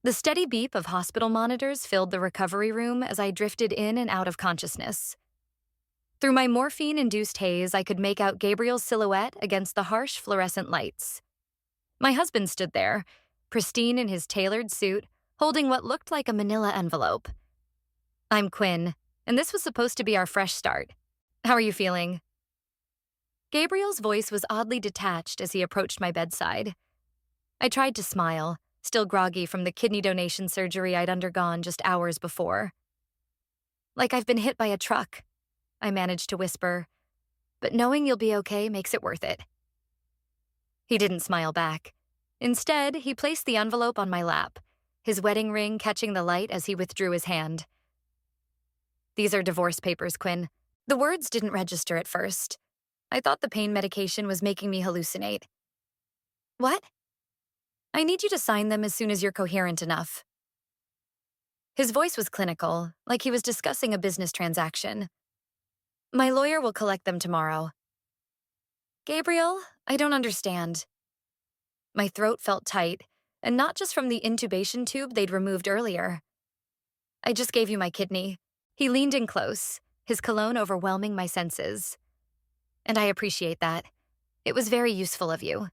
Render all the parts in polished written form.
The steady beep of hospital monitors filled the recovery room as I drifted in and out of consciousness. Through my morphine-induced haze, I could make out Gabriel's silhouette against the harsh fluorescent lights. My husband stood there, pristine in his tailored suit, holding what looked like a manila envelope. "I'm Quinn, and this was supposed to be our fresh start. How are you feeling?" Gabriel's voice was oddly detached as he approached my bedside. I tried to smile, still groggy from the kidney donation surgery I'd undergone just hours before. "Like I've been hit by a truck," I managed to whisper, "but knowing you'll be okay makes it worth it." He didn't smile back. Instead, he placed the envelope on my lap, his wedding ring catching the light as he withdrew his hand. "These are divorce papers, Quinn." The words didn't register at first. I thought the pain medication was making me hallucinate. "What?" "I need you to sign them as soon as you're coherent enough." His voice was clinical, like he was discussing a business transaction. "My lawyer will collect them tomorrow." "Gabriel, I don't understand." My throat felt tight, and not just from the intubation tube they'd removed earlier. "I just gave you my kidney." He leaned in close, his cologne overwhelming my senses. "And I appreciate that. It was very useful of you."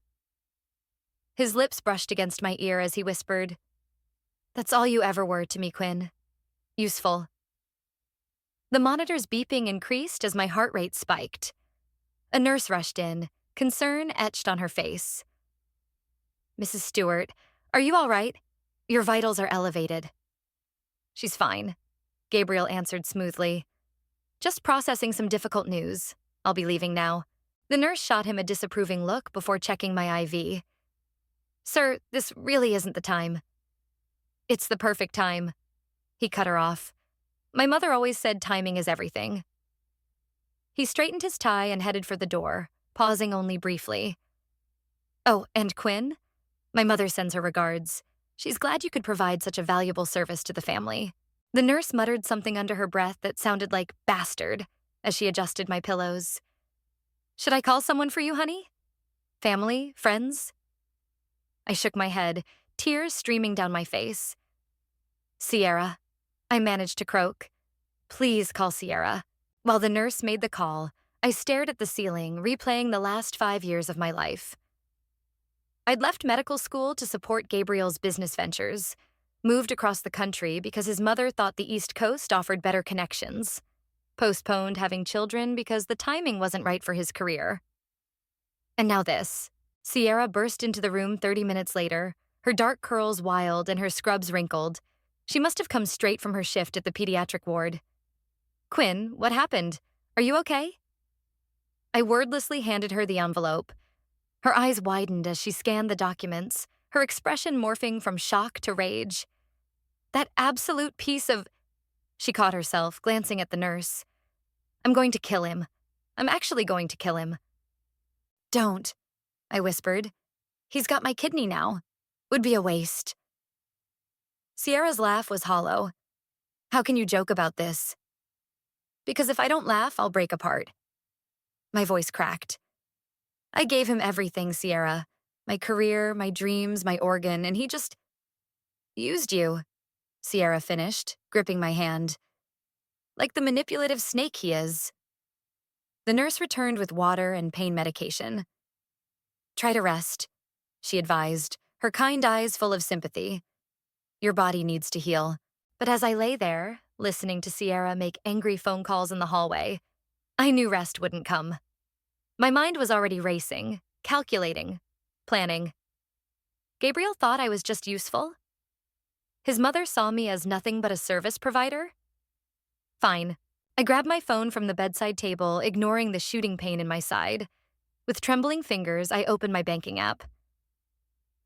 His lips brushed against my ear as he whispered, "That's all you ever were to me, Quinn. Useful." The monitor's beeping increased as my heart rate spiked. A nurse rushed in, concern etched on her face. "Mrs. Stewart, are you all right? Your vitals are elevated." "She's fine," Gabriel answered smoothly. "Just processing some difficult news. I'll be leaving now." The nurse shot him a disapproving look before checking my IV. "Sir, this really isn't the time." "It's the perfect time." He cut her off. "My mother always said timing is everything." He straightened his tie and headed for the door, pausing only briefly. "Oh, and Quinn? My mother sends her regards. She's glad you could provide such a valuable service to the family." The nurse muttered something under her breath that sounded like "bastard" as she adjusted my pillows. "Should I call someone for you, honey? Family? Friends?" I shook my head, tears streaming down my face. "Sierra," I managed to croak. "Please call Sierra." While the nurse made the call, I stared at the ceiling, replaying the last 5 years of my life. I'd left medical school to support Gabriel's business ventures, moved across the country because his mother thought the East Coast offered better connections, postponed having children because the timing wasn't right for his career. And now this. Sierra burst into the room 30 minutes later, her dark curls wild and her scrubs wrinkled. She must have come straight from her shift at the pediatric ward. "Quinn, what happened? Are you okay?" I wordlessly handed her the envelope. Her eyes widened as she scanned the documents, her expression morphing from shock to rage. "That absolute piece of—" She caught herself, glancing at the nurse. "I'm going to kill him. I'm actually going to kill him." "Don't," I whispered. "He's got my kidney now. Would be a waste." Sierra's laugh was hollow. "How can you joke about this?" "Because if I don't laugh, I'll break apart." My voice cracked. "I gave him everything, Sierra. My career, my dreams, my organ, and he just used you," Sierra finished, gripping my hand. "Like the manipulative snake he is." The nurse returned with water and pain medication. "Try to rest," she advised, her kind eyes full of sympathy. "Your body needs to heal." But as I lay there, listening to Sierra make angry phone calls in the hallway, I knew rest wouldn't come. My mind was already racing, calculating, planning. Gabriel thought I was just useful? His mother saw me as nothing but a service provider? Fine. I grabbed my phone from the bedside table, ignoring the shooting pain in my side. With trembling fingers, I opened my banking app.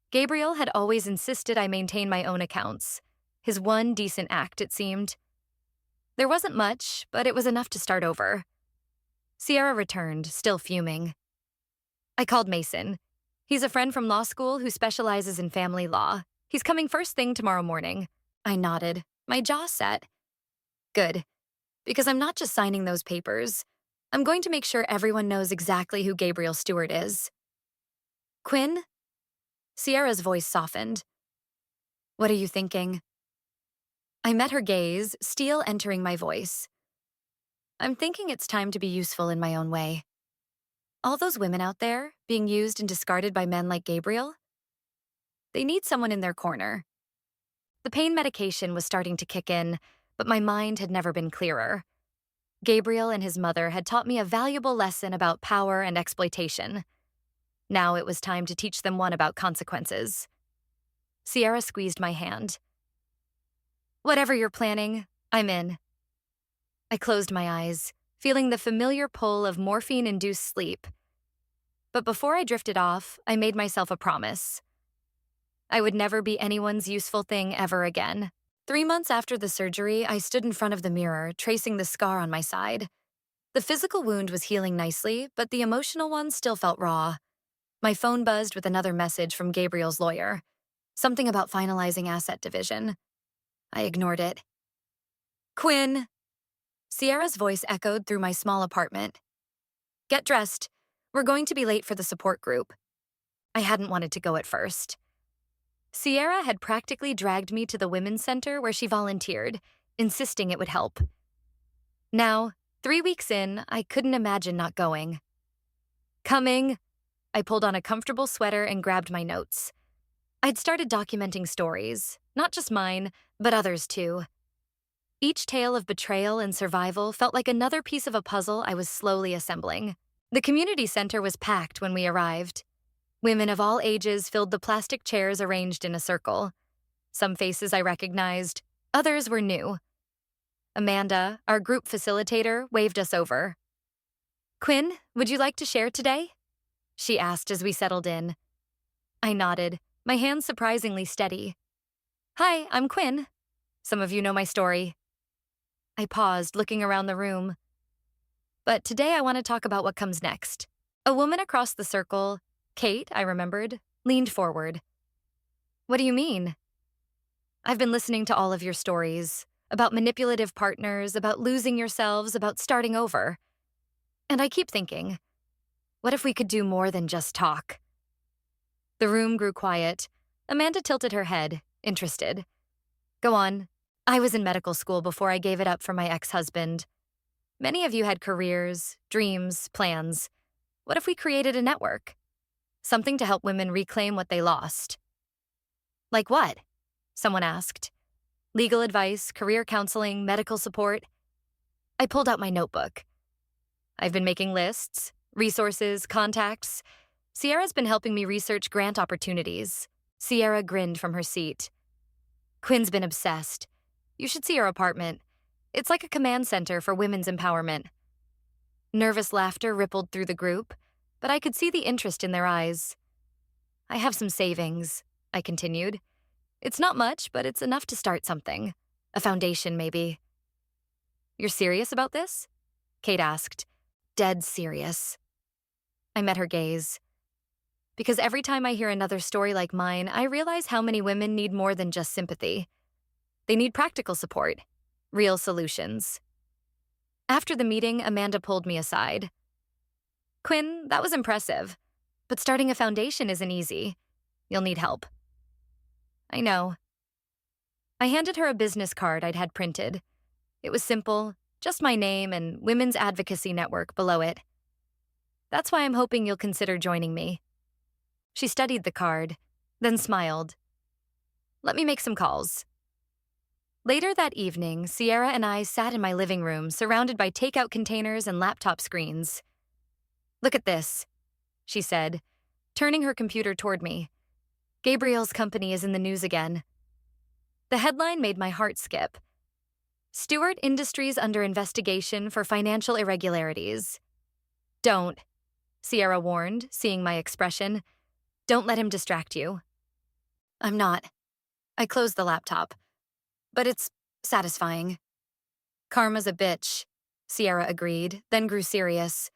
Gabriel had always insisted I maintain my own accounts. His one decent act, it seemed. There wasn't much, but it was enough to start over. Sierra returned, still fuming. I called Mason. He's a friend from law school who specializes in family law. He's coming first thing tomorrow morning. I nodded, my jaw set. Good, because I'm not just signing those papers. I'm going to make sure everyone knows exactly who Gabriel Stewart is. "Quinn?" Sierra's voice softened. What are you thinking? I met her gaze, steel entering my voice. I'm thinking it's time to be useful in my own way. All those women out there, being used and discarded by men like Gabriel, they need someone in their corner. The pain medication was starting to kick in, but my mind had never been clearer. Gabriel and his mother had taught me a valuable lesson about power and exploitation. Now it was time to teach them one about consequences. Sierra squeezed my hand. Whatever you're planning, I'm in. I closed my eyes, feeling the familiar pull of morphine-induced sleep. But before I drifted off, I made myself a promise. I would never be anyone's useful thing ever again. 3 months after the surgery, I stood in front of the mirror, tracing the scar on my side. The physical wound was healing nicely, but the emotional one still felt raw. My phone buzzed with another message from Gabriel's lawyer. Something about finalizing asset division. I ignored it. Quinn! Sierra's voice echoed through my small apartment. Get dressed. We're going to be late for the support group. I hadn't wanted to go at first. Sierra had practically dragged me to the women's center where she volunteered, insisting it would help. Now, 3 weeks in, I couldn't imagine not going. Coming. I pulled on a comfortable sweater and grabbed my notes. I'd started documenting stories, not just mine, but others too. Each tale of betrayal and survival felt like another piece of a puzzle I was slowly assembling. The community center was packed when we arrived. Women of all ages filled the plastic chairs arranged in a circle. Some faces I recognized, others were new. Amanda, our group facilitator, waved us over. Quinn, would you like to share today? She asked as we settled in. I nodded, my hands surprisingly steady. Hi, I'm Quinn. Some of you know my story. I paused, looking around the room. But today I want to talk about what comes next. A woman across the circle, Kate, I remembered, leaned forward. What do you mean? I've been listening to all of your stories, about manipulative partners, about losing yourselves, about starting over. And I keep thinking, what if we could do more than just talk? The room grew quiet. Amanda tilted her head, interested. Go on. I was in medical school before I gave it up for my ex-husband. Many of you had careers, dreams, plans. What if we created a network? Something to help women reclaim what they lost. Like what? Someone asked. Legal advice, career counseling, medical support. I pulled out my notebook. I've been making lists, resources, contacts. Sierra's been helping me research grant opportunities. Sierra grinned from her seat. Quinn's been obsessed. You should see her apartment. It's like a command center for women's empowerment. Nervous laughter rippled through the group, but I could see the interest in their eyes. I have some savings, I continued. It's not much, but it's enough to start something. A foundation, maybe. You're serious about this? Kate asked. Dead serious. I met her gaze. Because every time I hear another story like mine, I realize how many women need more than just sympathy. They need practical support, real solutions. After the meeting, Amanda pulled me aside. Quinn, that was impressive, but starting a foundation isn't easy. You'll need help. I know. I handed her a business card I'd had printed. It was simple, just my name and Women's Advocacy Network below it. That's why I'm hoping you'll consider joining me. She studied the card, then smiled. Let me make some calls. Later that evening, Sierra and I sat in my living room, surrounded by takeout containers and laptop screens. Look at this, she said, turning her computer toward me. Gabriel's company is in the news again. The headline made my heart skip. Stewart Industries under investigation for financial irregularities. Don't, Sierra warned, seeing my expression. Don't let him distract you. I'm not. I closed the laptop. But it's satisfying. Karma's a bitch, Sierra agreed, then grew serious.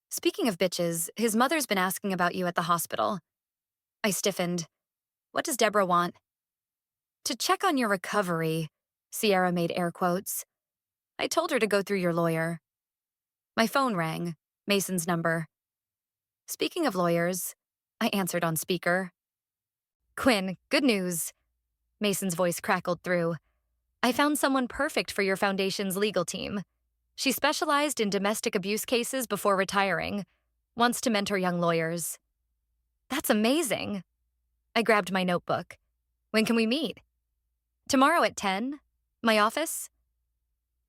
Speaking of bitches, his mother's been asking about you at the hospital. I stiffened. What does Deborah want? To check on your recovery, Sierra made air quotes. I told her to go through your lawyer. My phone rang, Mason's number. Speaking of lawyers, I answered on speaker. Quinn, good news. Mason's voice crackled through. I found someone perfect for your foundation's legal team. She specialized in domestic abuse cases before retiring, wants to mentor young lawyers. That's amazing. I grabbed my notebook. When can we meet? Tomorrow at 10? My office?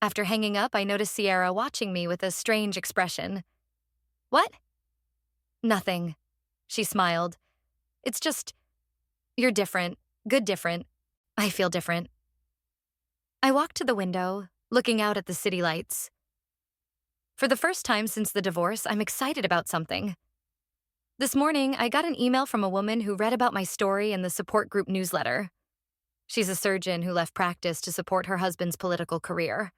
After hanging up, I noticed Sierra watching me with a strange expression. What? Nothing. She smiled. It's just, you're different. Good different. I feel different. I walked to the window, looking out at the city lights. For the first time since the divorce, I'm excited about something. This morning, I got an email from a woman who read about my story in the support group newsletter. She's a surgeon who left practice to support her husband's political career.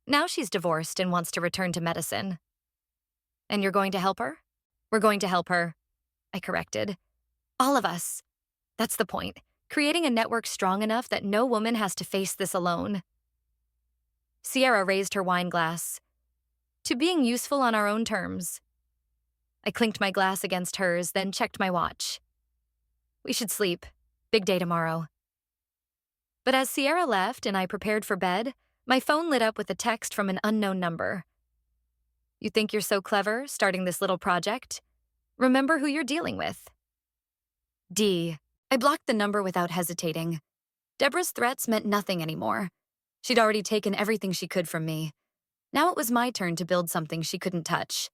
Now she's divorced and wants to return to medicine. And you're going to help her? We're going to help her, I corrected. All of us. That's the point. Creating a network strong enough that no woman has to face this alone. Sierra raised her wine glass. To being useful on our own terms. I clinked my glass against hers, then checked my watch. We should sleep. Big day tomorrow. But as Sierra left and I prepared for bed, my phone lit up with a text from an unknown number. You think you're so clever, starting this little project? Remember who you're dealing with. D. I blocked the number without hesitating. Deborah's threats meant nothing anymore. She'd already taken everything she could from me. Now it was my turn to build something she couldn't touch.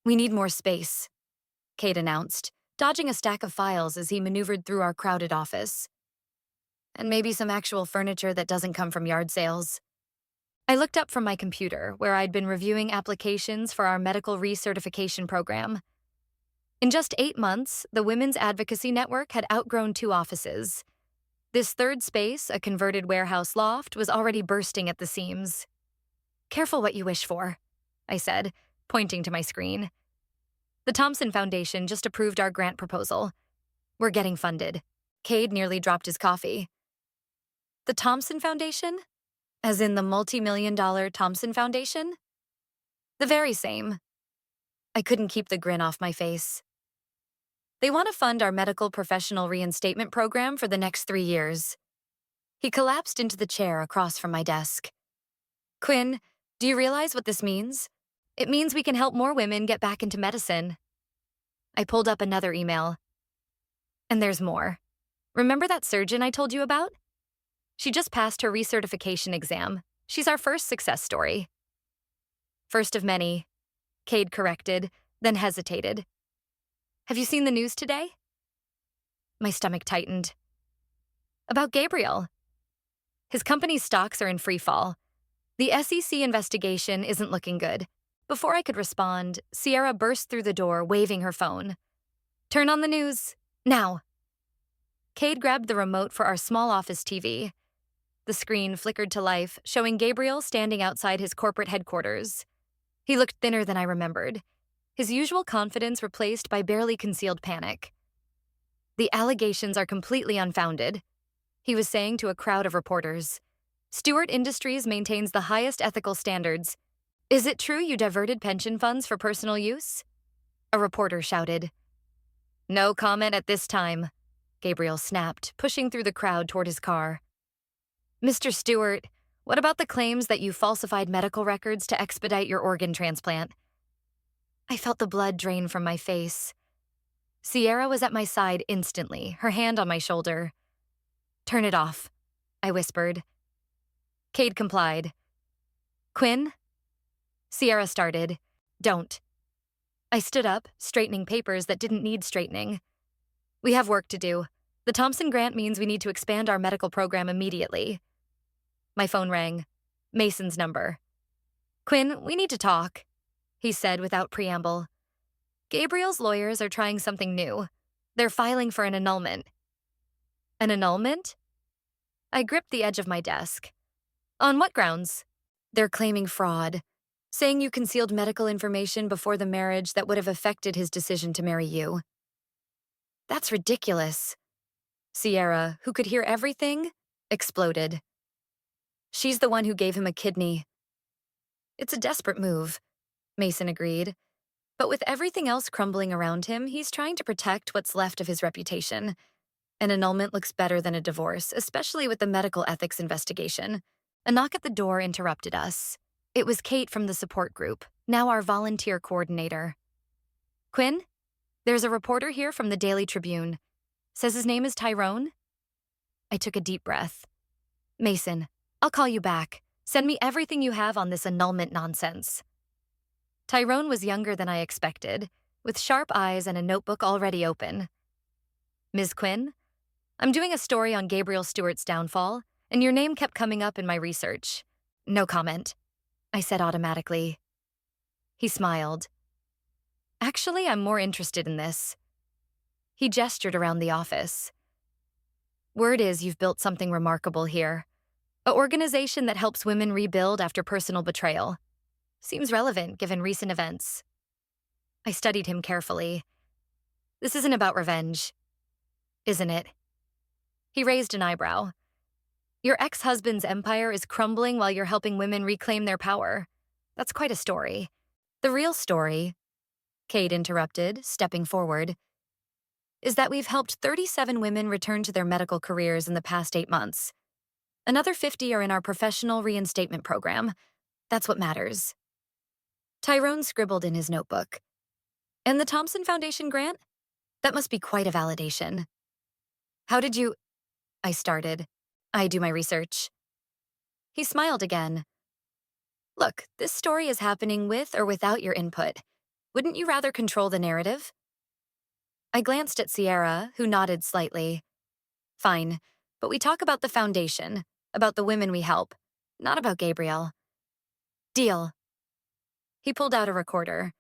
We need more space, Kate announced, dodging a stack of files as he maneuvered through our crowded office. And maybe some actual furniture that doesn't come from yard sales. I looked up from my computer, where I'd been reviewing applications for our medical recertification program. In just 8 months, the Women's Advocacy Network had outgrown 2 offices. This third space, a converted warehouse loft, was already bursting at the seams. Careful what you wish for, I said, pointing to my screen. The Thompson Foundation just approved our grant proposal. We're getting funded. Cade nearly dropped his coffee. The Thompson Foundation? As in the multi-million-dollar Thompson Foundation? The very same. I couldn't keep the grin off my face. They want to fund our medical professional reinstatement program for the next 3 years. He collapsed into the chair across from my desk. Quinn, do you realize what this means? It means we can help more women get back into medicine. I pulled up another email. And there's more. Remember that surgeon I told you about? She just passed her recertification exam. She's our first success story. First of many, Cade corrected, then hesitated. Have you seen the news today? My stomach tightened. About Gabriel. His company's stocks are in free fall. The SEC investigation isn't looking good. Before I could respond, Sierra burst through the door, waving her phone. Turn on the news, now. Cade grabbed the remote for our small office TV. The screen flickered to life, showing Gabriel standing outside his corporate headquarters. He looked thinner than I remembered, his usual confidence replaced by barely concealed panic. The allegations are completely unfounded, he was saying to a crowd of reporters. Stewart Industries maintains the highest ethical standards. Is it true you diverted pension funds for personal use? A reporter shouted. No comment at this time, Gabriel snapped, pushing through the crowd toward his car. Mr. Stewart, what about the claims that you falsified medical records to expedite your organ transplant? I felt the blood drain from my face. Sierra was at my side instantly, her hand on my shoulder. Turn it off, I whispered. Cade complied. Quinn? Sierra started. Don't. I stood up, straightening papers that didn't need straightening. We have work to do. The Thompson grant means we need to expand our medical program immediately. My phone rang. Mason's number. Quinn, we need to talk, he said without preamble. Gabriel's lawyers are trying something new. They're filing for an annulment. An annulment? I gripped the edge of my desk. On what grounds? They're claiming fraud, saying you concealed medical information before the marriage that would have affected his decision to marry you. That's ridiculous. Sierra, who could hear everything, exploded. She's the one who gave him a kidney. It's a desperate move, Mason agreed. But with everything else crumbling around him, he's trying to protect what's left of his reputation. An annulment looks better than a divorce, especially with the medical ethics investigation. A knock at the door interrupted us. It was Kate from the support group, now our volunteer coordinator. Quinn, there's a reporter here from the Daily Tribune. Says his name is Tyrone? I took a deep breath. Mason, I'll call you back. Send me everything you have on this annulment nonsense. Tyrone was younger than I expected, with sharp eyes and a notebook already open. Ms. Quinn, I'm doing a story on Gabriel Stewart's downfall, and your name kept coming up in my research. No comment, I said automatically. He smiled. Actually, I'm more interested in this. He gestured around the office. Word is you've built something remarkable here. An organization that helps women rebuild after personal betrayal. Seems relevant given recent events. I studied him carefully. This isn't about revenge, isn't it? He raised an eyebrow. Your ex-husband's empire is crumbling while you're helping women reclaim their power. That's quite a story. The real story, Kate interrupted, stepping forward, is that we've helped 37 women return to their medical careers in the past 8 months. Another 50 are in our professional reinstatement program. That's what matters. Tyrone scribbled in his notebook. And the Thompson Foundation grant? That must be quite a validation. How did you... I started. I do my research. He smiled again. Look, this story is happening with or without your input. Wouldn't you rather control the narrative? I glanced at Sierra, who nodded slightly. Fine, but we talk about the foundation, about the women we help, not about Gabriel. Deal. He pulled out a recorder.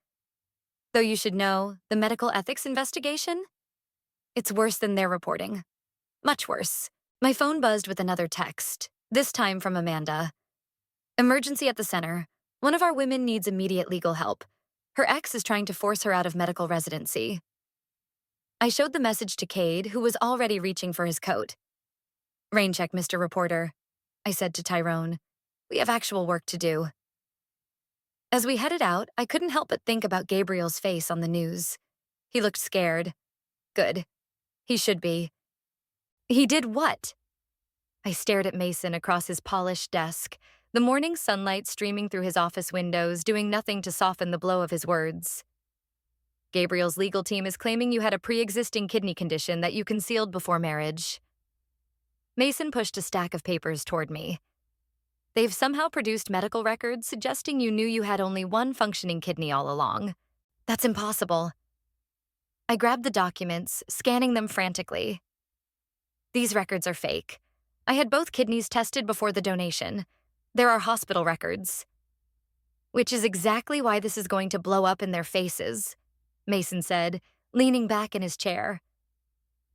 Though you should know, the medical ethics investigation? It's worse than their reporting. Much worse. My phone buzzed with another text, this time from Amanda. Emergency at the center. One of our women needs immediate legal help. Her ex is trying to force her out of medical residency. I showed the message to Cade, who was already reaching for his coat. Rain check, Mr. Reporter, I said to Tyrone. We have actual work to do. As we headed out, I couldn't help but think about Gabriel's face on the news. He looked scared. Good. He should be. He did what? I stared at Mason across his polished desk, the morning sunlight streaming through his office windows, doing nothing to soften the blow of his words. Gabriel's legal team is claiming you had a pre-existing kidney condition that you concealed before marriage. Mason pushed a stack of papers toward me. They've somehow produced medical records suggesting you knew you had only one functioning kidney all along. That's impossible. I grabbed the documents, scanning them frantically. These records are fake. I had both kidneys tested before the donation. There are hospital records. Which is exactly why this is going to blow up in their faces, Mason said, leaning back in his chair.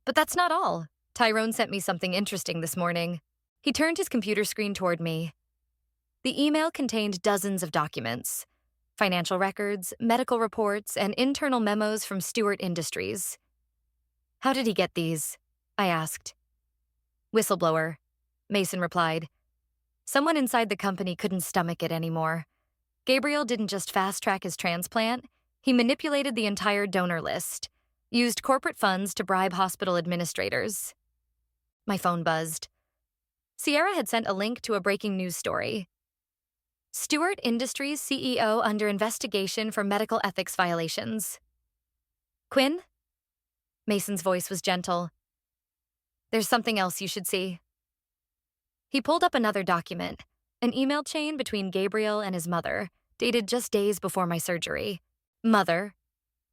But that's not all. Tyrone sent me something interesting this morning. He turned his computer screen toward me. The email contained dozens of documents. Financial records, medical reports, and internal memos from Stewart Industries. How did he get these? I asked. Whistleblower, Mason replied. Someone inside the company couldn't stomach it anymore. Gabriel didn't just fast-track his transplant, he manipulated the entire donor list, used corporate funds to bribe hospital administrators. My phone buzzed. Sierra had sent a link to a breaking news story. Stewart Industries CEO under investigation for medical ethics violations. Quinn? Mason's voice was gentle. There's something else you should see. He pulled up another document, an email chain between Gabriel and his mother, dated just days before my surgery. Mother,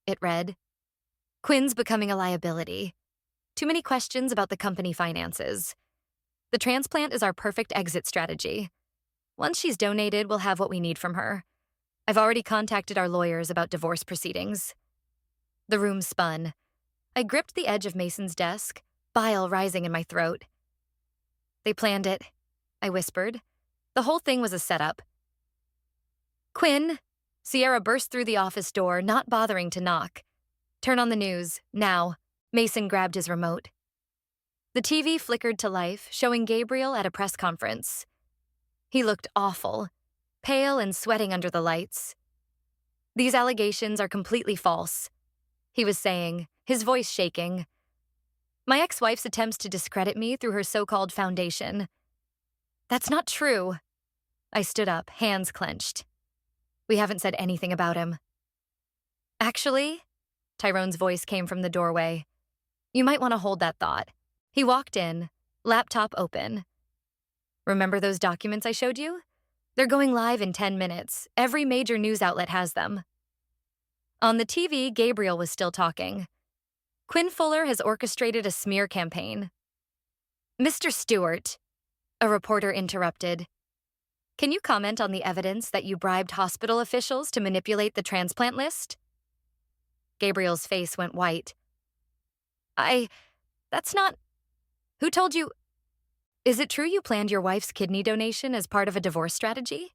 it read. Quinn's becoming a liability. Too many questions about the company finances. The transplant is our perfect exit strategy. Once she's donated, we'll have what we need from her. I've already contacted our lawyers about divorce proceedings. The room spun. I gripped the edge of Mason's desk, bile rising in my throat. They planned it, I whispered. The whole thing was a setup. Quinn! Sierra burst through the office door, not bothering to knock. Turn on the news, now. Mason grabbed his remote. The TV flickered to life, showing Gabriel at a press conference. He looked awful, pale and sweating under the lights. These allegations are completely false, he was saying, his voice shaking. My ex-wife's attempts to discredit me through her so-called foundation. That's not true. I stood up, hands clenched. We haven't said anything about him. Actually, Tyrone's voice came from the doorway. You might want to hold that thought. He walked in, laptop open. Remember those documents I showed you? They're going live in 10 minutes. Every major news outlet has them. On the TV, Gabriel was still talking. Quinn Fuller has orchestrated a smear campaign. Mr. Stewart, a reporter interrupted. Can you comment on the evidence that you bribed hospital officials to manipulate the transplant list? Gabriel's face went white. That's not... Who told you... Is it true you planned your wife's kidney donation as part of a divorce strategy?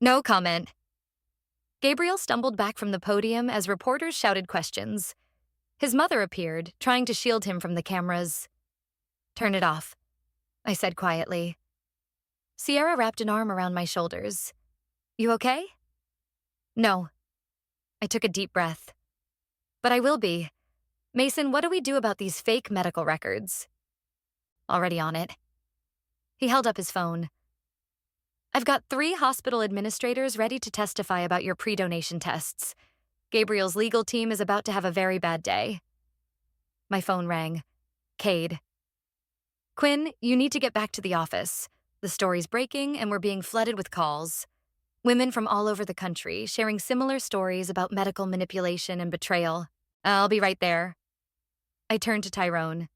No comment. Gabriel stumbled back from the podium as reporters shouted questions. His mother appeared, trying to shield him from the cameras. Turn it off, I said quietly. Sierra wrapped an arm around my shoulders. You okay? No. I took a deep breath. But I will be. Mason, what do we do about these fake medical records? Already on it. He held up his phone. I've got 3 hospital administrators ready to testify about your pre-donation tests. Gabriel's legal team is about to have a very bad day. My phone rang. Cade. Quinn, you need to get back to the office. The story's breaking and we're being flooded with calls. Women from all over the country sharing similar stories about medical manipulation and betrayal. I'll be right there. I turned to Tyrone.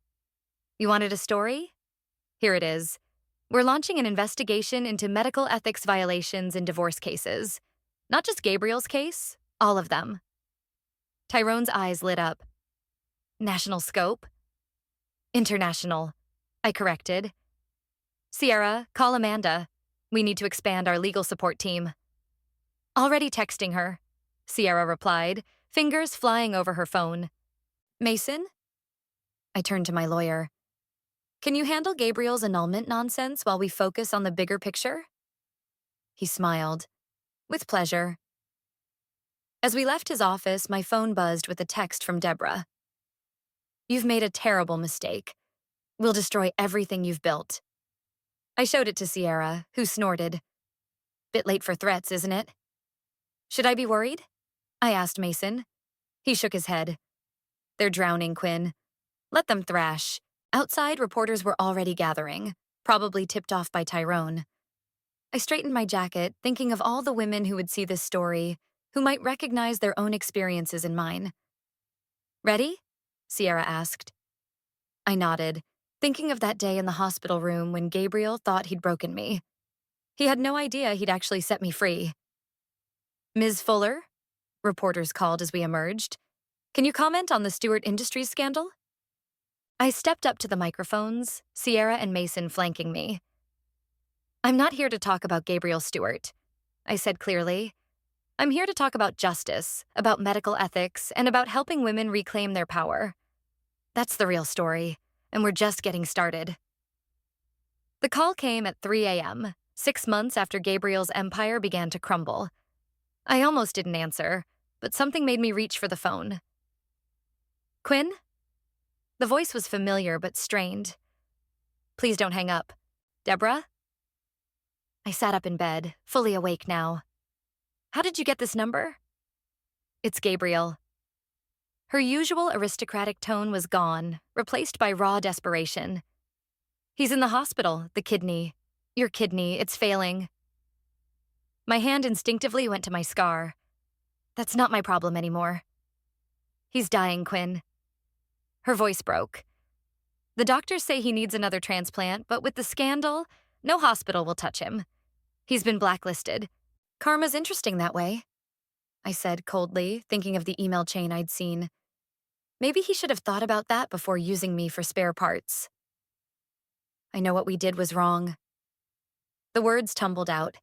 You wanted a story? Here it is. We're launching an investigation into medical ethics violations in divorce cases. Not just Gabriel's case, all of them. Tyrone's eyes lit up. National scope? International, I corrected. Sierra, call Amanda. We need to expand our legal support team. Already texting her, Sierra replied, fingers flying over her phone. Mason? I turned to my lawyer. Can you handle Gabriel's annulment nonsense while we focus on the bigger picture? He smiled. With pleasure. As we left his office, my phone buzzed with a text from Deborah. You've made a terrible mistake. We'll destroy everything you've built. I showed it to Sierra, who snorted. Bit late for threats, isn't it? Should I be worried? I asked Mason. He shook his head. They're drowning, Quinn. Let them thrash. Outside, reporters were already gathering, probably tipped off by Tyrone. I straightened my jacket, thinking of all the women who would see this story, who might recognize their own experiences in mine. Ready? Sierra asked. I nodded, thinking of that day in the hospital room when Gabriel thought he'd broken me. He had no idea he'd actually set me free. Ms. Fuller? Reporters called as we emerged. Can you comment on the Stewart Industries scandal? I stepped up to the microphones, Sierra and Mason flanking me. I'm not here to talk about Gabriel Stewart, I said clearly. I'm here to talk about justice, about medical ethics, and about helping women reclaim their power. That's the real story, and we're just getting started. The call came at 3 a.m., 6 months after Gabriel's empire began to crumble. I almost didn't answer, but something made me reach for the phone. Quinn? The voice was familiar but strained. Please don't hang up. Deborah? I sat up in bed, fully awake now. How did you get this number? It's Gabriel. Her usual aristocratic tone was gone, replaced by raw desperation. He's in the hospital, the kidney. Your kidney, it's failing. My hand instinctively went to my scar. That's not my problem anymore. He's dying, Quinn. Her voice broke. The doctors say he needs another transplant, but with the scandal, no hospital will touch him. He's been blacklisted. Karma's interesting that way, I said coldly, thinking of the email chain I'd seen. Maybe he should have thought about that before using me for spare parts. I know what we did was wrong. The words tumbled out.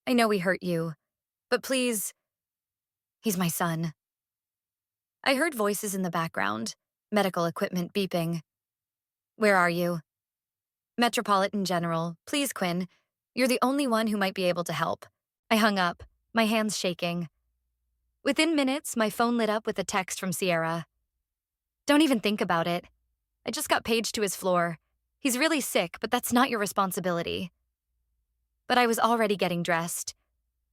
I know we hurt you, but please, he's my son. I heard voices in the background, medical equipment beeping. Where are you? Metropolitan General, please, Quinn. You're the only one who might be able to help. I hung up, my hands shaking. Within minutes, my phone lit up with a text from Sierra. Don't even think about it. I just got paged to his floor. He's really sick, but that's not your responsibility. But I was already getting dressed.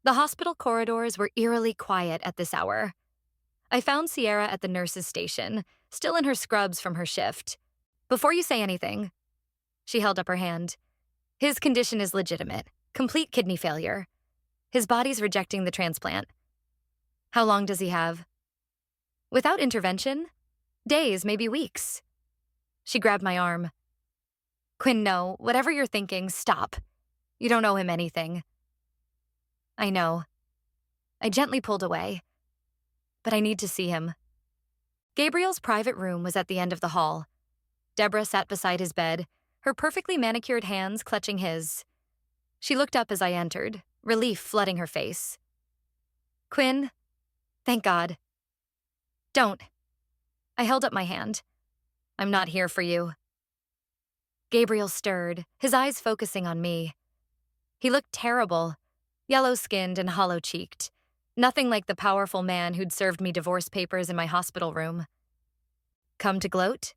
The hospital corridors were eerily quiet at this hour. I found Sierra at the nurse's station, still in her scrubs from her shift. Before you say anything, she held up her hand. His condition is legitimate, complete kidney failure. His body's rejecting the transplant. How long does he have? Without intervention? Days, maybe weeks. She grabbed my arm. Quinn, no, whatever you're thinking, stop. You don't owe him anything. I know. I gently pulled away. But I need to see him. Gabriel's private room was at the end of the hall. Deborah sat beside his bed, her perfectly manicured hands clutching his. She looked up as I entered, relief flooding her face. Quinn, thank God. Don't. I held up my hand. I'm not here for you. Gabriel stirred, his eyes focusing on me. He looked terrible, yellow-skinned and hollow-cheeked, nothing like the powerful man who'd served me divorce papers in my hospital room. Come to gloat?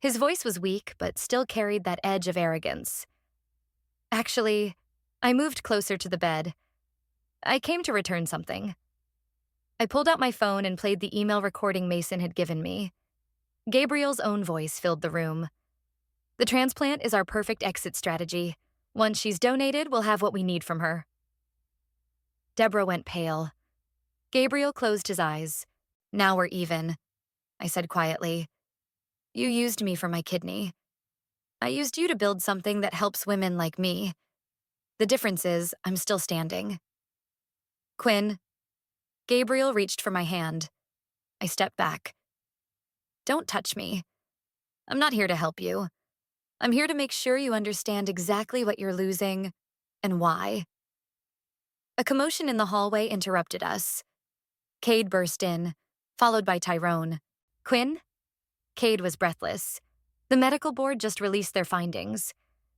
His voice was weak, but still carried that edge of arrogance. Actually, I moved closer to the bed. I came to return something. I pulled out my phone and played the email recording Mason had given me. Gabriel's own voice filled the room. The transplant is our perfect exit strategy. Once she's donated, we'll have what we need from her. Deborah went pale. Gabriel closed his eyes. Now we're even, I said quietly. You used me for my kidney. I used you to build something that helps women like me. The difference is, I'm still standing. Quinn. Gabriel reached for my hand. I stepped back. Don't touch me. I'm not here to help you. I'm here to make sure you understand exactly what you're losing and why. A commotion in the hallway interrupted us. Cade burst in, followed by Tyrone. Quinn? Cade was breathless. The medical board just released their findings.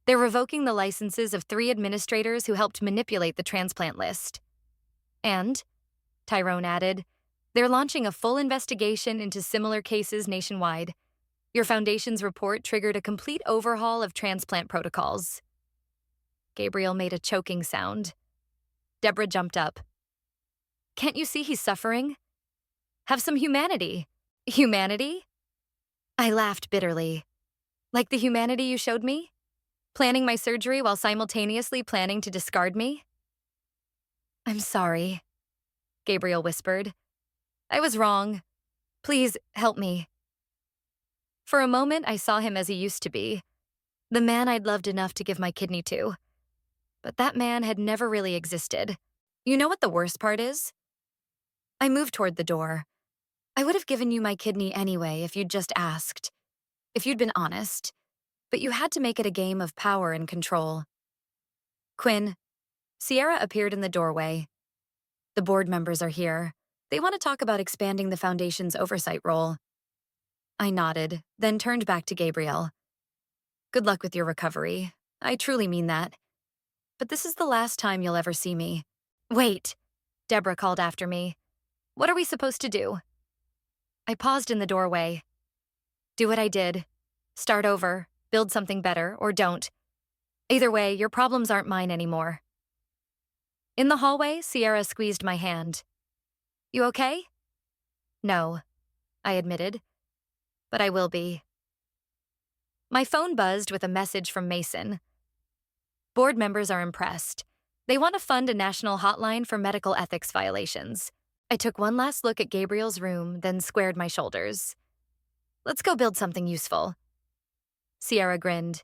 They're revoking the licenses of 3 administrators who helped manipulate the transplant list. And, Tyrone added, they're launching a full investigation into similar cases nationwide. Your foundation's report triggered a complete overhaul of transplant protocols. Gabriel made a choking sound. Deborah jumped up. Can't you see he's suffering? Have some humanity. Humanity? I laughed bitterly. Like the humanity you showed me? Planning my surgery while simultaneously planning to discard me? I'm sorry, Gabriel whispered. I was wrong. Please help me. For a moment, I saw him as he used to be, the man I'd loved enough to give my kidney to. But that man had never really existed. You know what the worst part is? I moved toward the door. I would have given you my kidney anyway if you'd just asked, if you'd been honest, but you had to make it a game of power and control. Quinn, Sierra appeared in the doorway. The board members are here. They want to talk about expanding the foundation's oversight role. I nodded, then turned back to Gabriel. Good luck with your recovery. I truly mean that. But this is the last time you'll ever see me. Wait, Deborah called after me. What are we supposed to do? I paused in the doorway. Do what I did. Start over, build something better, or don't. Either way, your problems aren't mine anymore. In the hallway, Sierra squeezed my hand. You okay? No, I admitted. But I will be. My phone buzzed with a message from Mason. Board members are impressed. They want to fund a national hotline for medical ethics violations. I took one last look at Gabriel's room, then squared my shoulders. Let's go build something useful. Sierra grinned.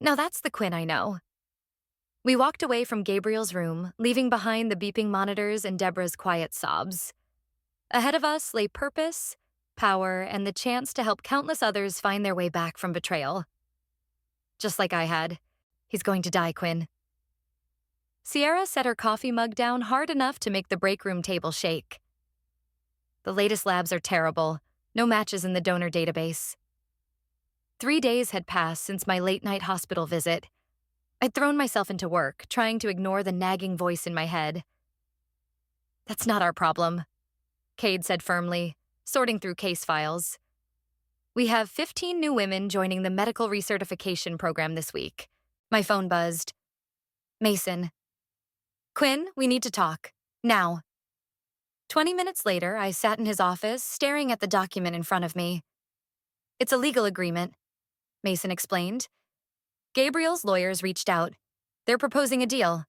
Now that's the Quinn I know. We walked away from Gabriel's room, leaving behind the beeping monitors and Deborah's quiet sobs. Ahead of us lay purpose, power, and the chance to help countless others find their way back from betrayal. Just like I had. He's going to die, Quinn. Sierra set her coffee mug down hard enough to make the break room table shake. The latest labs are terrible. No matches in the donor database. 3 days had passed since my late-night hospital visit. I'd thrown myself into work, trying to ignore the nagging voice in my head. That's not our problem, Cade said firmly, sorting through case files. We have 15 new women joining the medical recertification program this week. My phone buzzed. Mason. Quinn, we need to talk. Now. 20 minutes later, I sat in his office, staring at the document in front of me. It's a legal agreement, Mason explained. Gabriel's lawyers reached out. They're proposing a deal.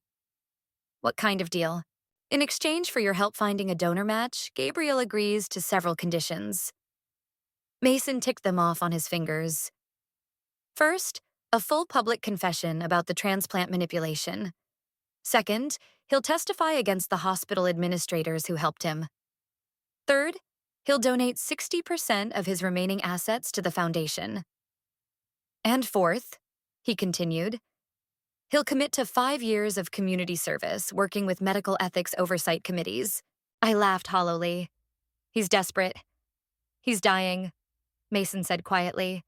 What kind of deal? In exchange for your help finding a donor match, Gabriel agrees to several conditions. Mason ticked them off on his fingers. First, a full public confession about the transplant manipulation. Second, he'll testify against the hospital administrators who helped him. Third, he'll donate 60% of his remaining assets to the foundation. And fourth, he continued, he'll commit to 5 years of community service working with medical ethics oversight committees. I laughed hollowly. He's desperate. He's dying, Mason said quietly.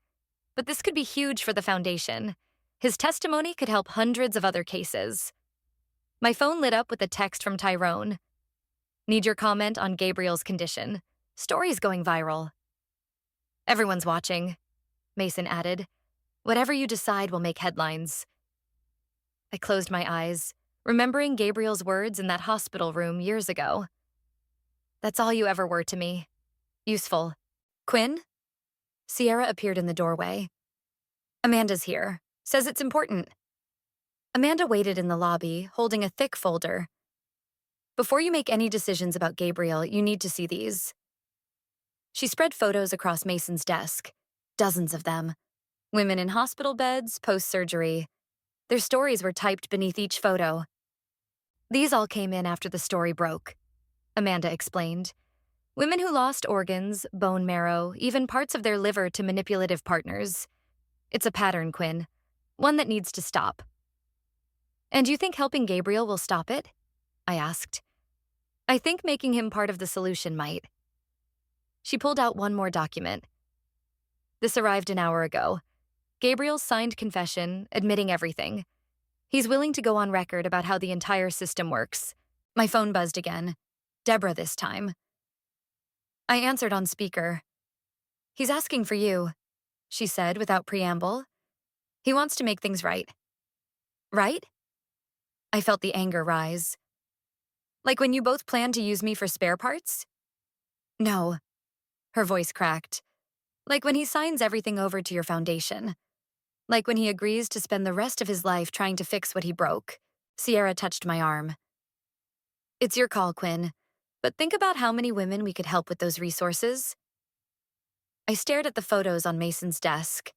But this could be huge for the foundation. His testimony could help hundreds of other cases. My phone lit up with a text from Tyrone. Need your comment on Gabriel's condition. Story's going viral. Everyone's watching, Mason added. Whatever you decide will make headlines. I closed my eyes, remembering Gabriel's words in that hospital room years ago. That's all you ever were to me. Useful. Quinn? Sierra appeared in the doorway. Amanda's here. Says it's important. Amanda waited in the lobby, holding a thick folder. Before you make any decisions about Gabriel, you need to see these. She spread photos across Mason's desk. Dozens of them. Women in hospital beds, post-surgery. Their stories were typed beneath each photo. These all came in after the story broke, Amanda explained. Women who lost organs, bone marrow, even parts of their liver to manipulative partners. It's a pattern, Quinn. One that needs to stop. And you think helping Gabriel will stop it? I asked. I think making him part of the solution might. She pulled out one more document. This arrived an hour ago. Gabriel's signed confession, admitting everything. He's willing to go on record about how the entire system works. My phone buzzed again. Deborah this time. I answered on speaker. He's asking for you, she said without preamble. He wants to make things right. Right? I felt the anger rise. Like when you both planned to use me for spare parts? No. Her voice cracked. Like when he signs everything over to your foundation. Like when he agrees to spend the rest of his life trying to fix what he broke. Sierra touched my arm. It's your call, Quinn. But think about how many women we could help with those resources. I stared at the photos on Mason's desk.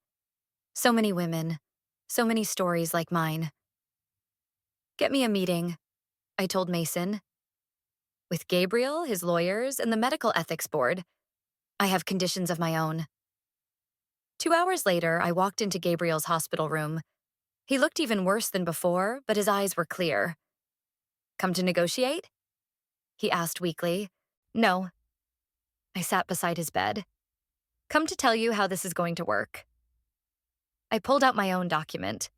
So many women. So many stories like mine. Get me a meeting, I told Mason. With Gabriel, his lawyers, and the medical ethics board. I have conditions of my own. 2 hours later, I walked into Gabriel's hospital room. He looked even worse than before, but his eyes were clear. Come to negotiate? He asked weakly. No. I sat beside his bed. Come to tell you how this is going to work. I pulled out my own document.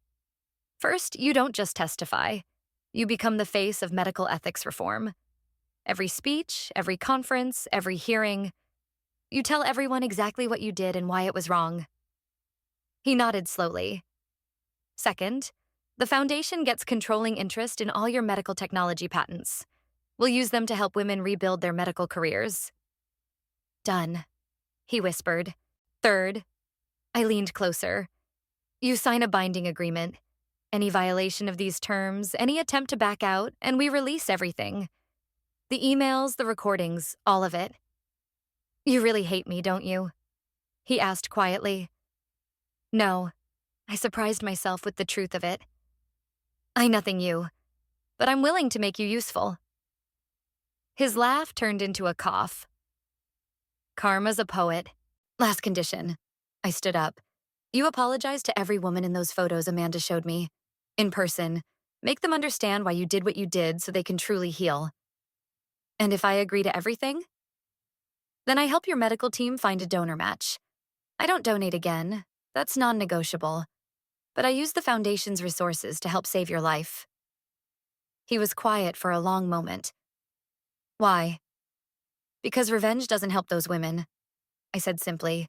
First, you don't just testify. You become the face of medical ethics reform. Every speech, every conference, every hearing. You tell everyone exactly what you did and why it was wrong. He nodded slowly. Second, the foundation gets controlling interest in all your medical technology patents. We'll use them to help women rebuild their medical careers. Done, he whispered. Third, I leaned closer. You sign a binding agreement. Any violation of these terms, any attempt to back out, and we release everything. The emails, the recordings, all of it. You really hate me, don't you? He asked quietly. No, I surprised myself with the truth of it. I nothing you, but I'm willing to make you useful. His laugh turned into a cough. Karma's a poet. Last condition. I stood up. You apologize to every woman in those photos Amanda showed me. In person. Make them understand why you did what you did so they can truly heal. And if I agree to everything? Then I help your medical team find a donor match. I don't donate again. That's non-negotiable. But I use the foundation's resources to help save your life. He was quiet for a long moment. Why? Because revenge doesn't help those women, I said simply.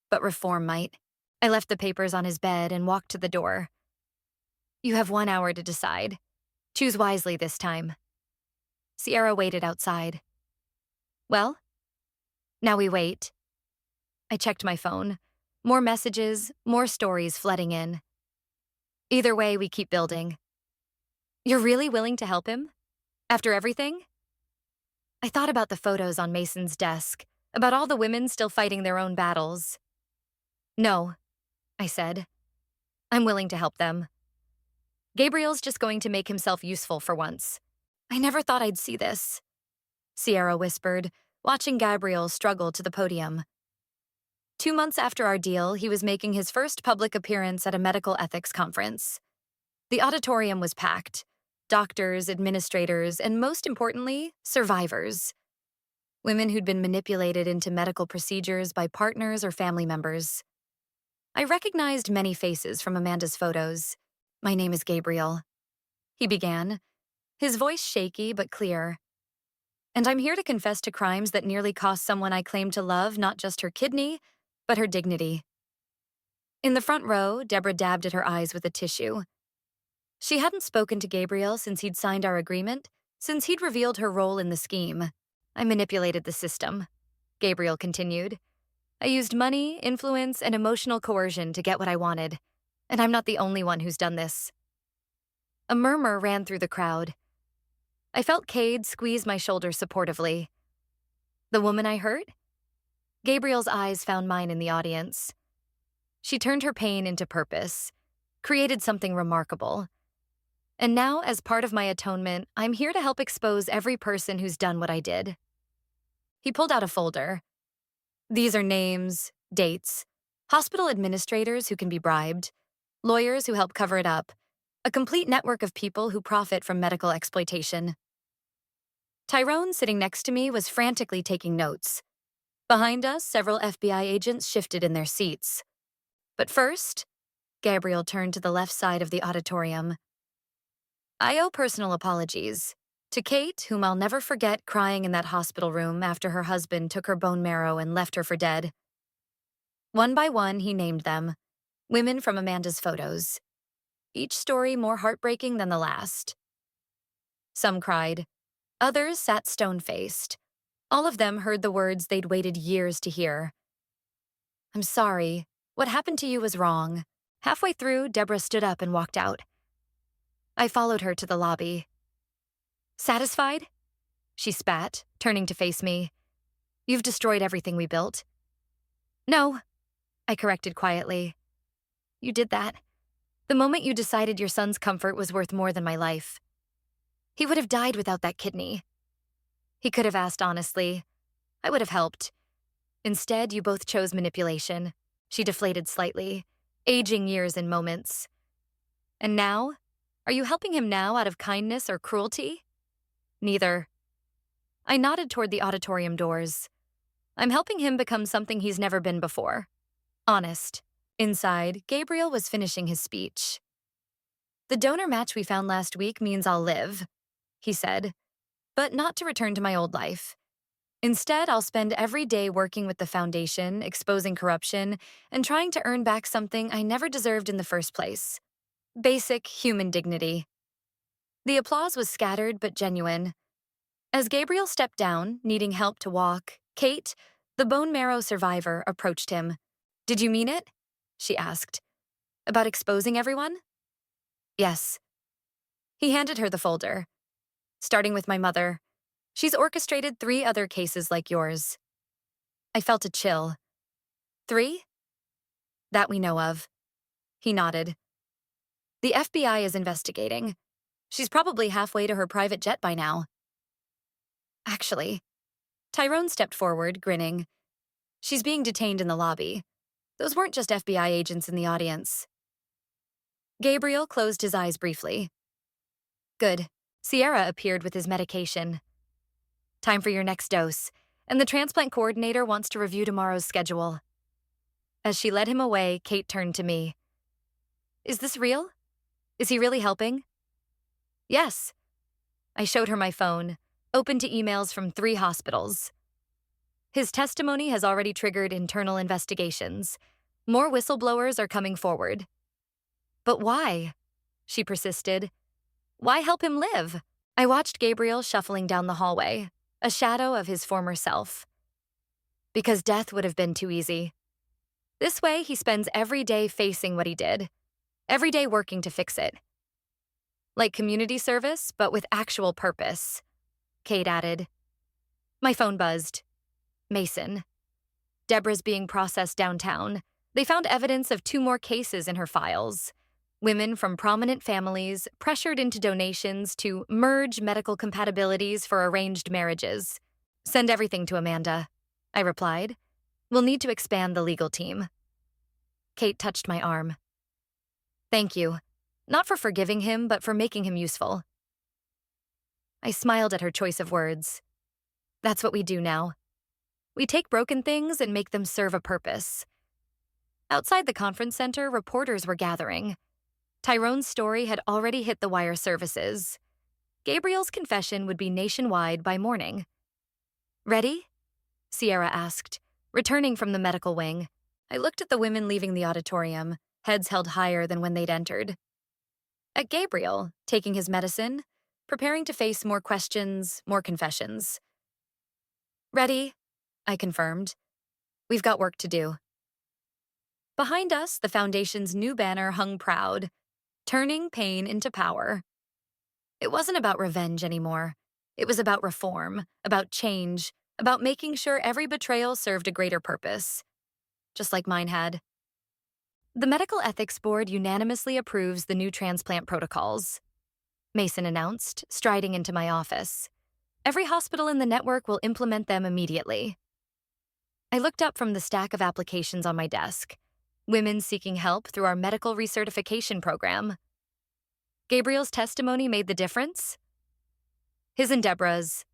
but reform might. I left the papers on his bed and walked to the door. You have 1 hour to decide. Choose wisely this time. Sierra waited outside. Well? Now we wait. I checked my phone. More messages, more stories flooding in. Either way, we keep building. You're really willing to help him? After everything? I thought about the photos on Mason's desk, about all the women still fighting their own battles. No, I said. I'm willing to help them. Gabriel's just going to make himself useful for once. I never thought I'd see this, Sierra whispered, watching Gabriel struggle to the podium. 2 months after our deal, he was making his first public appearance at a medical ethics conference. The auditorium was packed. Doctors, administrators, and most importantly, survivors. Women who'd been manipulated into medical procedures by partners or family members. I recognized many faces from Amanda's photos. My name is Gabriel, he began, his voice shaky but clear. And I'm here to confess to crimes that nearly cost someone I claim to love not just her kidney, but her dignity. In the front row, Deborah dabbed at her eyes with a tissue. She hadn't spoken to Gabriel since he'd signed our agreement, since he'd revealed her role in the scheme. I manipulated the system, Gabriel continued. I used money, influence, and emotional coercion to get what I wanted, and I'm not the only one who's done this. A murmur ran through the crowd. I felt Cade squeeze my shoulder supportively. The woman I hurt? Gabriel's eyes found mine in the audience. She turned her pain into purpose, created something remarkable. And now, as part of my atonement, I'm here to help expose every person who's done what I did. He pulled out a folder. These are names, dates, hospital administrators who can be bribed, lawyers who help cover it up, a complete network of people who profit from medical exploitation. Tyrone, sitting next to me, was frantically taking notes. Behind us, several FBI agents shifted in their seats. But first, Gabriel turned to the left side of the auditorium. I owe personal apologies to Kate, whom I'll never forget crying in that hospital room after her husband took her bone marrow and left her for dead. One by one, he named them, women from Amanda's photos. Each story more heartbreaking than the last. Some cried. Others sat stone-faced. All of them heard the words they'd waited years to hear. I'm sorry. What happened to you was wrong. Halfway through, Deborah stood up and walked out. I followed her to the lobby. Satisfied? She spat, turning to face me. You've destroyed everything we built. No, I corrected quietly. You did that. The moment you decided your son's comfort was worth more than my life. He would have died without that kidney. He could have asked honestly. I would have helped. Instead, you both chose manipulation. She deflated slightly, aging years in moments. And now? Are you helping him now out of kindness or cruelty? Neither. I nodded toward the auditorium doors. I'm helping him become something he's never been before. Honest. Inside, Gabriel was finishing his speech. The donor match we found last week means I'll live, he said, but not to return to my old life. Instead, I'll spend every day working with the foundation, exposing corruption, and trying to earn back something I never deserved in the first place. Basic human dignity. The applause was scattered but genuine. As Gabriel stepped down, needing help to walk, Kate, the bone marrow survivor, approached him. Did you mean it? She asked. About exposing everyone? Yes. He handed her the folder. Starting with my mother. She's orchestrated 3 other cases like yours. I felt a chill. 3? That we know of. He nodded. The FBI is investigating. She's probably halfway to her private jet by now. Actually, Tyrone stepped forward, grinning. She's being detained in the lobby. Those weren't just FBI agents in the audience. Gabriel closed his eyes briefly. Good. Sierra appeared with his medication. Time for your next dose, and the transplant coordinator wants to review tomorrow's schedule. As she led him away, Kate turned to me. Is this real? Is he really helping? Yes. I showed her my phone, open to emails from 3 hospitals. His testimony has already triggered internal investigations. More whistleblowers are coming forward. But why? She persisted. Why help him live? I watched Gabriel shuffling down the hallway, a shadow of his former self. Because death would have been too easy. This way, he spends every day facing what he did, every day working to fix it. Like community service, but with actual purpose, Kate added. My phone buzzed. Mason. Deborah's being processed downtown. They found evidence of 2 more cases in her files. Women from prominent families pressured into donations to merge medical compatibilities for arranged marriages. Send everything to Amanda, I replied. We'll need to expand the legal team. Kate touched my arm. Thank you. Not for forgiving him, but for making him useful. I smiled at her choice of words. That's what we do now. We take broken things and make them serve a purpose. Outside the conference center, reporters were gathering. Tyrone's story had already hit the wire services. Gabriel's confession would be nationwide by morning. Ready? Sierra asked, returning from the medical wing. I looked at the women leaving the auditorium, heads held higher than when they'd entered. At Gabriel, taking his medicine, preparing to face more questions, more confessions. Ready? I confirmed. We've got work to do. Behind us, the Foundation's new banner hung proud, turning pain into power. It wasn't about revenge anymore. It was about reform, about change, about making sure every betrayal served a greater purpose, just like mine had. The Medical Ethics Board unanimously approves the new transplant protocols, Mason announced, striding into my office. Every hospital in the network will implement them immediately. I looked up from the stack of applications on my desk, women seeking help through our medical recertification program. Gabriel's testimony made the difference? His and Deborah's,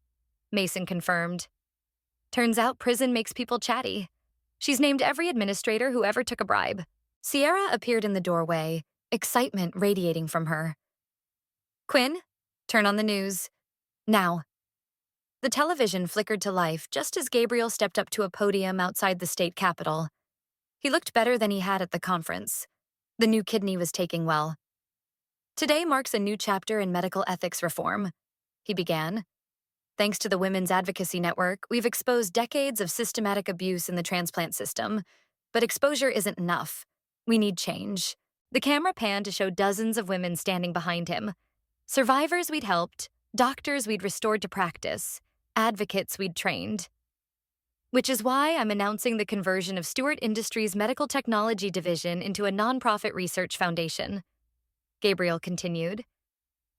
Mason confirmed. Turns out prison makes people chatty. She's named every administrator who ever took a bribe. Sierra appeared in the doorway, excitement radiating from her. Quinn, turn on the news. Now. The television flickered to life just as Gabriel stepped up to a podium outside the state capitol. He looked better than he had at the conference. The new kidney was taking well. Today marks a new chapter in medical ethics reform, he began. Thanks to the Women's Advocacy Network, we've exposed decades of systematic abuse in the transplant system. But exposure isn't enough. We need change. The camera panned to show dozens of women standing behind him. Survivors we'd helped, doctors we'd restored to practice, advocates we'd trained. Which is why I'm announcing the conversion of Stewart Industries' Medical Technology Division into a nonprofit research foundation. Gabriel continued.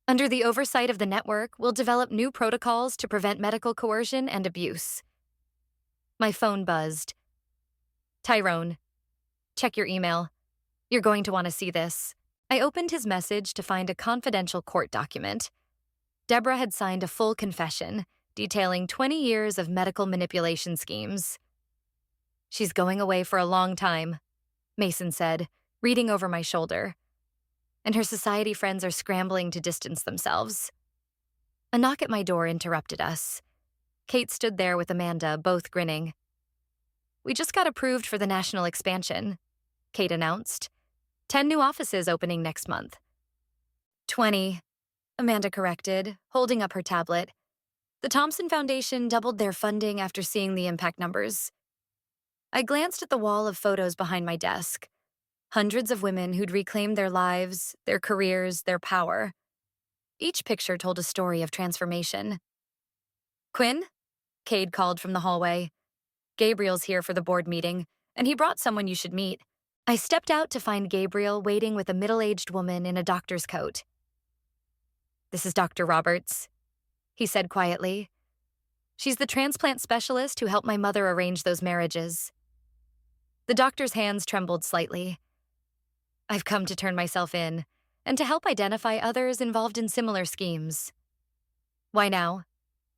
Under the oversight of the network, we'll develop new protocols to prevent medical coercion and abuse. My phone buzzed. Tyrone, check your email. You're going to want to see this. I opened his message to find a confidential court document. Deborah had signed a full confession, detailing 20 years of medical manipulation schemes. She's going away for a long time, Mason said, reading over my shoulder. And her society friends are scrambling to distance themselves. A knock at my door interrupted us. Kate stood there with Amanda, both grinning. We just got approved for the national expansion, Kate announced. 10 new offices opening next month. 20, Amanda corrected, holding up her tablet. The Thompson Foundation doubled their funding after seeing the impact numbers. I glanced at the wall of photos behind my desk. Hundreds of women who'd reclaimed their lives, their careers, their power. Each picture told a story of transformation. Quinn? Cade called from the hallway. Gabriel's here for the board meeting, and he brought someone you should meet. I stepped out to find Gabriel waiting with a middle-aged woman in a doctor's coat. This is Dr. Roberts, he said quietly. She's the transplant specialist who helped my mother arrange those marriages. The doctor's hands trembled slightly. I've come to turn myself in, and to help identify others involved in similar schemes. Why now?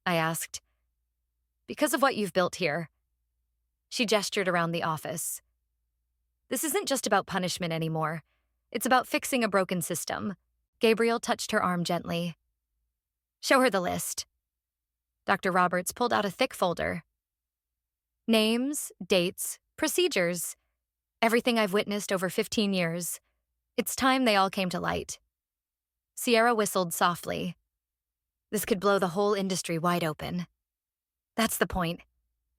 I asked. Because of what you've built here. She gestured around the office. This isn't just about punishment anymore. It's about fixing a broken system. Gabriel touched her arm gently. Show her the list. Dr. Roberts pulled out a thick folder. Names, dates, procedures, everything I've witnessed over 15 years. It's time they all came to light. Sierra whistled softly. This could blow the whole industry wide open. That's the point,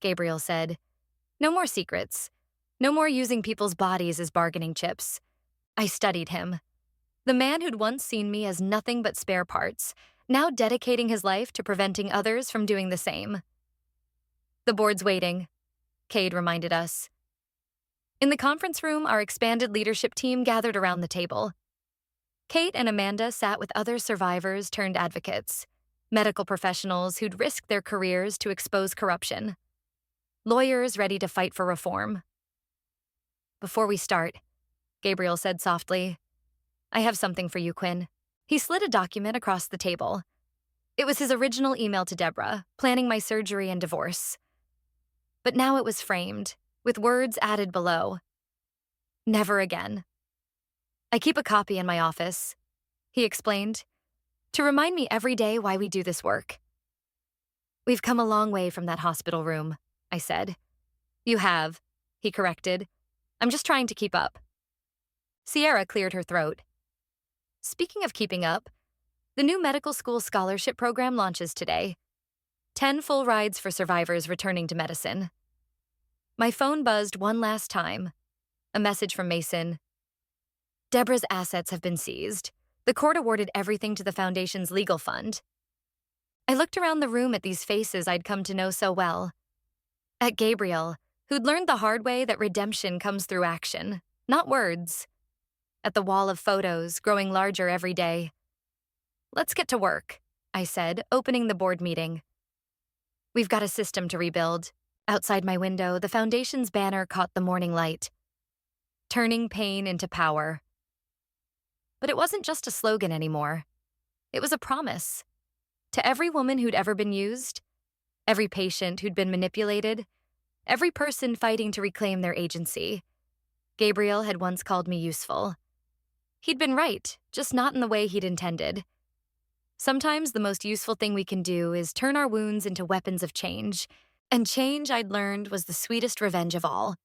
Gabriel said. No more secrets. No more using people's bodies as bargaining chips. I studied him. The man who'd once seen me as nothing but spare parts, now dedicating his life to preventing others from doing the same. The board's waiting, Cade reminded us. In the conference room, our expanded leadership team gathered around the table. Kate and Amanda sat with other survivors turned advocates, medical professionals who'd risked their careers to expose corruption, lawyers ready to fight for reform. Before we start, Gabriel said softly, I have something for you, Quinn. He slid a document across the table. It was his original email to Deborah, planning my surgery and divorce. But now it was framed, with words added below. Never again. I keep a copy in my office, he explained, to remind me every day why we do this work. We've come a long way from that hospital room, I said. You have, he corrected. I'm just trying to keep up. Sierra cleared her throat. Speaking of keeping up, the new medical school scholarship program launches today. 10 full rides for survivors returning to medicine. My phone buzzed one last time. A message from Mason. Deborah's assets have been seized. The court awarded everything to the foundation's legal fund. I looked around the room at these faces I'd come to know so well. At Gabriel, who'd learned the hard way that redemption comes through action, not words. At the wall of photos, growing larger every day. Let's get to work, I said, opening the board meeting. We've got a system to rebuild. Outside my window, the foundation's banner caught the morning light. Turning pain into power. But it wasn't just a slogan anymore. It was a promise. To every woman who'd ever been used, every patient who'd been manipulated, every person fighting to reclaim their agency, Gabriel had once called me useful. He'd been right, just not in the way he'd intended. Sometimes the most useful thing we can do is turn our wounds into weapons of change, and change, I'd learned, was the sweetest revenge of all.